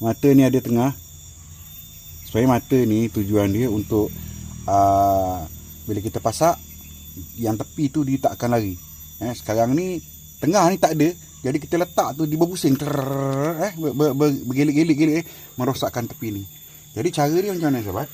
Mata ni ada tengah. Supaya mata ni tujuan dia untuk bila kita pasak, yang tepi tu dia tak akan lari. Sekarang ni tengah ni tak ada. Jadi kita letak tu dia berpusing, bergelik-gelik, merosakkan tepi ni. Jadi cara dia macam mana sahabat?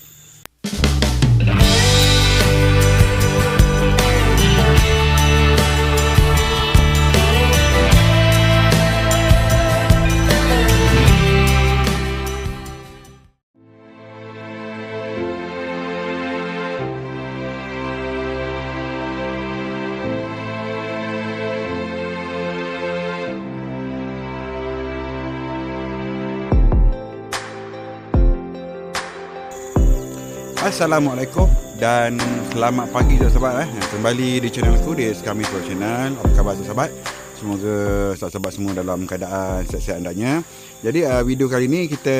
Assalamualaikum dan selamat pagi sahabat. Kembali di channel aku, di Kami Pro Channel. Apa khabar sahabat? Semoga sahabat semua dalam keadaan sihat-sihat hendaknya. Jadi video kali ini kita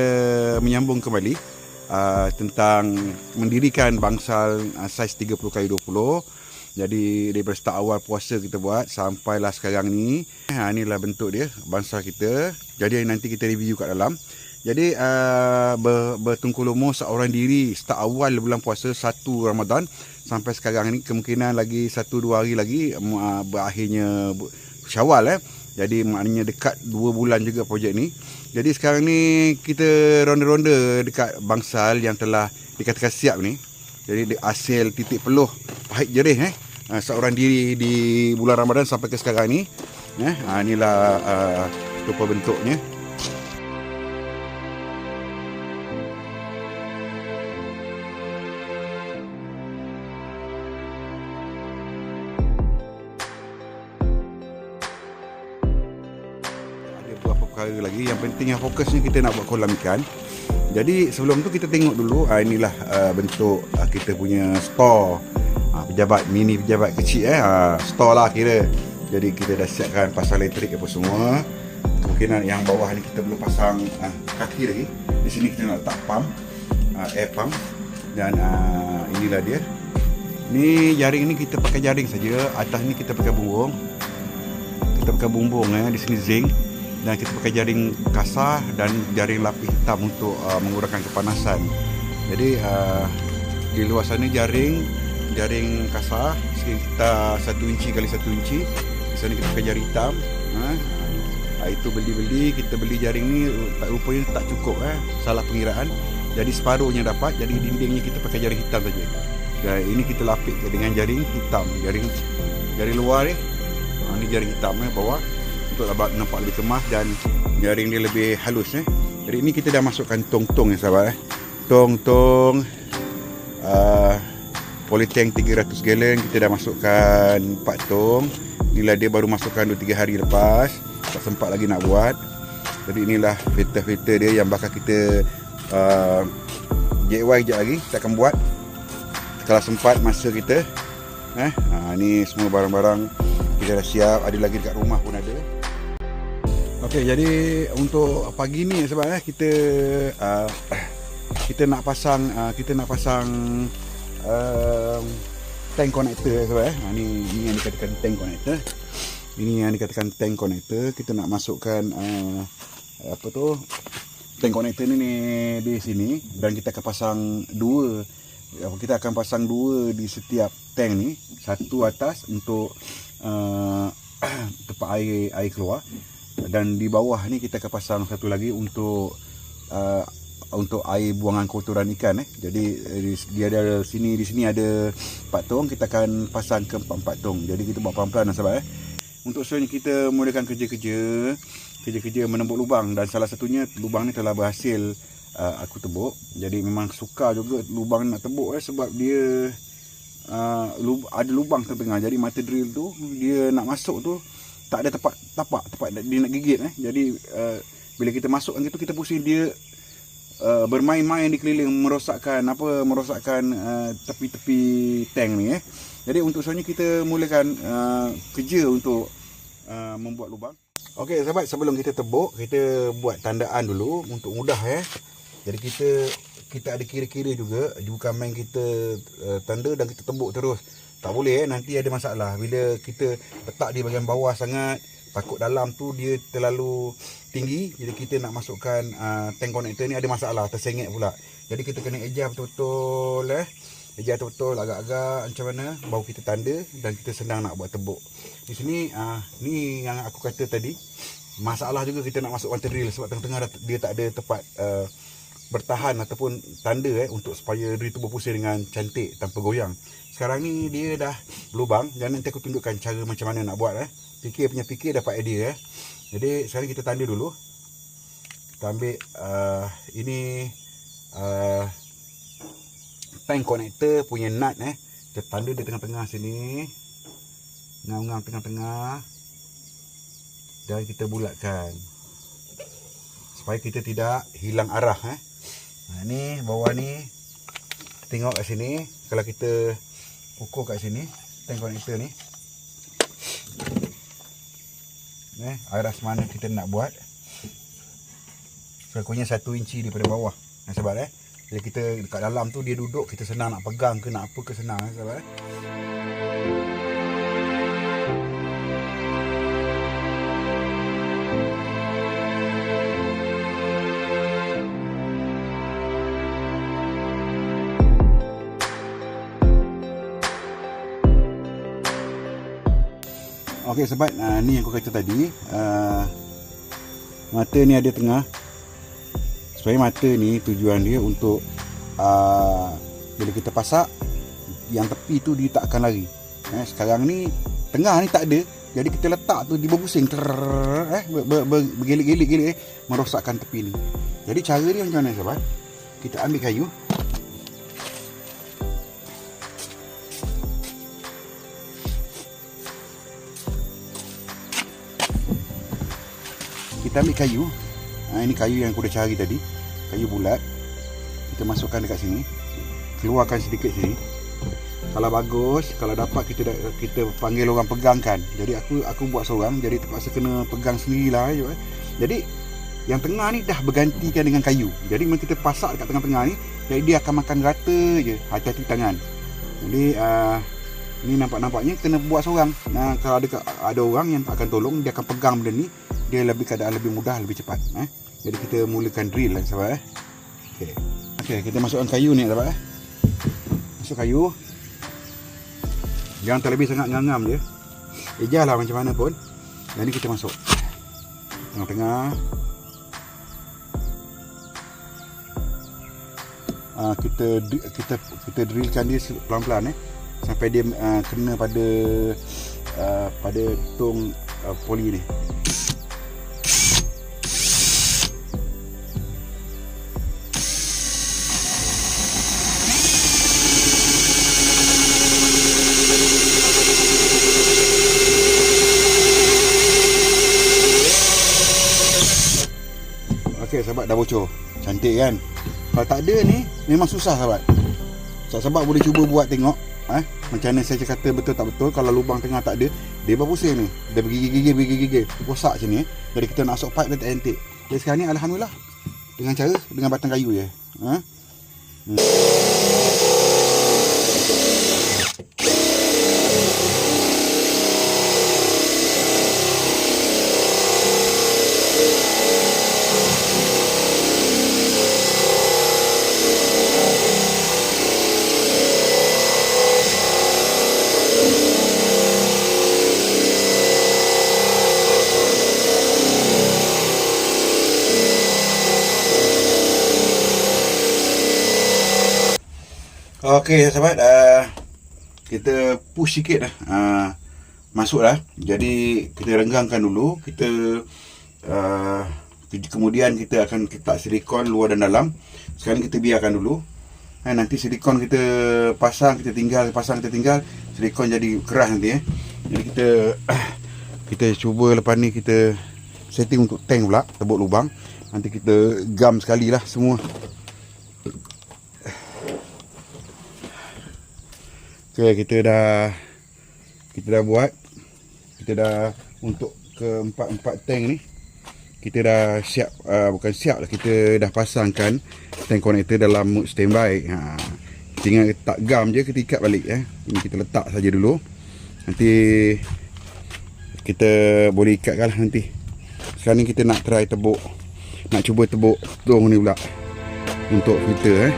menyambung kembali tentang mendirikan bangsal saiz 30x20. Jadi daripada start awal puasa kita buat sampailah sekarang ni. Inilah bentuk dia, bangsal kita. Jadi nanti kita review kat dalam. Jadi bertungkul umur seorang diri start awal bulan puasa 1 Ramadan sampai sekarang ni, kemungkinan lagi 1-2 hari lagi berakhirnya Syawal. Jadi maknanya dekat 2 bulan juga projek ni. Jadi sekarang ni kita ronda-ronda dekat bangsal yang telah dikatakan siap ni. Jadi hasil titik peluh pahit jerih seorang diri di bulan Ramadan sampai ke sekarang ni. Inilah rupa bentuknya. Perkara lagi yang penting, yang fokusnya kita nak buat kolam ikan. Jadi sebelum tu kita tengok dulu, inilah bentuk kita punya store, pejabat, mini pejabat kecil store lah kira. Jadi kita dah siapkan pasang elektrik apa semua. Kemungkinan yang bawah ni kita belum pasang kaki lagi. Di sini kita nak letak pump, air pump. Dan inilah dia. Ni jaring ni kita pakai jaring saja. Atas ni kita pakai bumbung. Kita pakai bumbung di sini zinc. Dan kita pakai jaring kasar dan jaring lapis hitam untuk mengurangkan kepanasan. Jadi di luar sana jaring kasar sekitar 1 inci kali 1 inci. Di sana kita pakai jaring hitam. Itu kita beli jaring ni rupanya tak cukup, salah pengiraan. Jadi separuhnya dapat, jadi dindingnya kita pakai jaring hitam saja. Dan ini kita lapis dengan jaring hitam, jaring luar ni. Ini jaring hitam bawah, untuk nampak lebih kemas dan jaring dia lebih halus. Jadi ini kita dah masukkan tong-tong sahabat. Tong-tong polytank 300 gallon kita dah masukkan 4 tong. Inilah dia baru masukkan 2-3 hari lepas. Tak sempat lagi nak buat. Jadi inilah filter-filter dia yang bakal kita DIY sekejap lagi kita akan buat kalau sempat masa kita. Ni semua barang-barang kita dah siap. Ada lagi dekat rumah pun ada. Okey, jadi untuk pagi ni sebab kita nak pasang tank connector sebab ni yang dikatakan tank connector. Ini yang dikatakan tank connector. Kita nak masukkan tank connector ni di sini dan kita akan pasang dua. Kita akan pasang dua di setiap tank ni. Satu atas untuk tempat air keluar. Dan di bawah ni kita akan pasang satu lagi untuk air buangan kotoran ikan. Jadi dia ada di sini ada 4 tong, kita akan pasang ke 4 tong. Jadi kita buat pelan-pelan sahabat. Untuk sebenarnya kita mulakan kerja menembuk lubang, dan salah satunya lubang ni telah berhasil aku tebuk. Jadi memang sukar juga lubang nak tebuk sebab dia ada lubang tengah. Jadi mata drill tu dia nak masuk tu tak ada tapak dia nak gigit. Jadi bila kita masukkan gitu, kita pusing dia bermain-main di keliling, merosakkan tepi-tepi tank ni. Jadi untuk sebenarnya kita mulakan kerja untuk membuat lubang. Okey sahabat, sebelum kita tebuk, kita buat tandaan dulu untuk mudah. Jadi kita ada kira-kira juga, bukan main kita tanda dan kita tebuk terus. Tak boleh nanti ada masalah. Bila kita letak di bahagian bawah sangat, takut dalam tu dia terlalu tinggi, jadi kita nak masukkan tank connector ni ada masalah, tersengit pula. Jadi kita kena ejar betul-betul ejar betul agak-agak macam mana baru kita tanda, dan kita senang nak buat tebuk. Di sini ni yang aku kata tadi, masalah juga kita nak masukkan drill sebab tengah-tengah dia tak ada tempat bertahan ataupun tanda untuk supaya drill tu berpusing dengan cantik tanpa goyang. Sekarang ni dia dah berlubang, dan nanti aku tunjukkan cara macam mana nak buat. Fikir dapat idea. Jadi sekarang kita tanda dulu. Kita ambil ini tank connector punya nut. Kita tanda di tengah-tengah sini, ngam-ngam tengah-tengah, dan kita bulatkan supaya kita tidak hilang arah. Ni bawah ni, tengok kat sini, kalau kita ukur kat sini tank connector ni, arah mana kita nak buat, sekurang-kurangnya 1 inci daripada bawah. Sebab jadi kita dekat dalam tu dia duduk, kita senang nak pegang ke nak apa ke senang. Sebab okey sobat, ni yang aku kata tadi, mata ni ada tengah. Supaya mata ni tujuan dia untuk bila kita pasak, yang tepi tu dia tak akan lari. Sekarang ni tengah ni tak ada, jadi kita letak tu dia berpusing, bergelik-gelik, merosakkan tepi ni. Jadi cara dia macam mana sobat? Kita ambil kayu, ini kayu yang aku dah cari tadi, kayu bulat. Kita masukkan dekat sini, keluarkan sedikit sini. Kalau bagus, kalau dapat kita panggil orang pegangkan. Jadi aku buat seorang, jadi terpaksa kena pegang sendirilah. Jadi yang tengah ni dah bergantikan dengan kayu. Jadi bila kita pasak dekat tengah-tengah ni, jadi dia akan makan rata je. Hati-hati tangan. Jadi ni nampaknya kena buat seorang. Nah, kalau ada orang yang akan tolong, dia akan pegang benda ni, dia keadaan lebih mudah, lebih cepat. Jadi kita mulakan drill sahabat. Okey, kita masukkan kayu ni sahabat. Masuk kayu. Jangan terlebih sangat ngam-ngam je. Ejarlah macam mana pun. Jadi kita masuk tengah-tengah. Kita drillkan dia pelan-pelan sampai dia kena pada tong poli ni. Okey sahabat, dah bocor. Cantik kan? Kalau tak ada ni memang susah sahabat. Sahabat boleh cuba buat tengok macam mana saya kata betul tak betul. Kalau lubang tengah tak ada, dia berpusing ni, dia bergigil rosak macam ni. Jadi kita nak masuk pipe dia tak cantik. Jadi sekarang ni alhamdulillah dengan batang kayu je. Okey sahabat, kita push sikit dah, masuk dah. Jadi kita renggangkan dulu. Kemudian kita akan letak silikon luar dan dalam. Sekarang kita biarkan dulu. Nanti silikon kita pasang, kita tinggal, silikon jadi keras nanti. Jadi kita cuba lepas ni kita setting untuk tank pula, tebuk lubang. Nanti kita gam sekali lah semua. Okay, kita dah buat. Kita dah untuk keempat tank ni kita dah siap, bukan siap lah, kita dah pasangkan tank connector dalam mode standby. Tinggal tak gam je, kita ikat balik. Ini kita letak saja dulu. Nanti kita boleh ikatkan lah nanti. Sekarang ni kita nak try tebuk, nak cuba tebuk tong ni pula untuk filter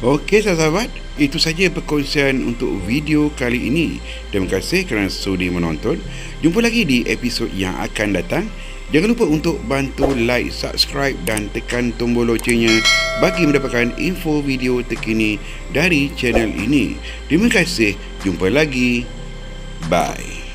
Okey sahabat, itu saja perkongsian untuk video kali ini. Terima kasih kerana sudi menonton. Jumpa lagi di episod yang akan datang. Jangan lupa untuk bantu like, subscribe dan tekan tombol loncengnya bagi mendapatkan info video terkini dari channel ini. Terima kasih, jumpa lagi. Bye.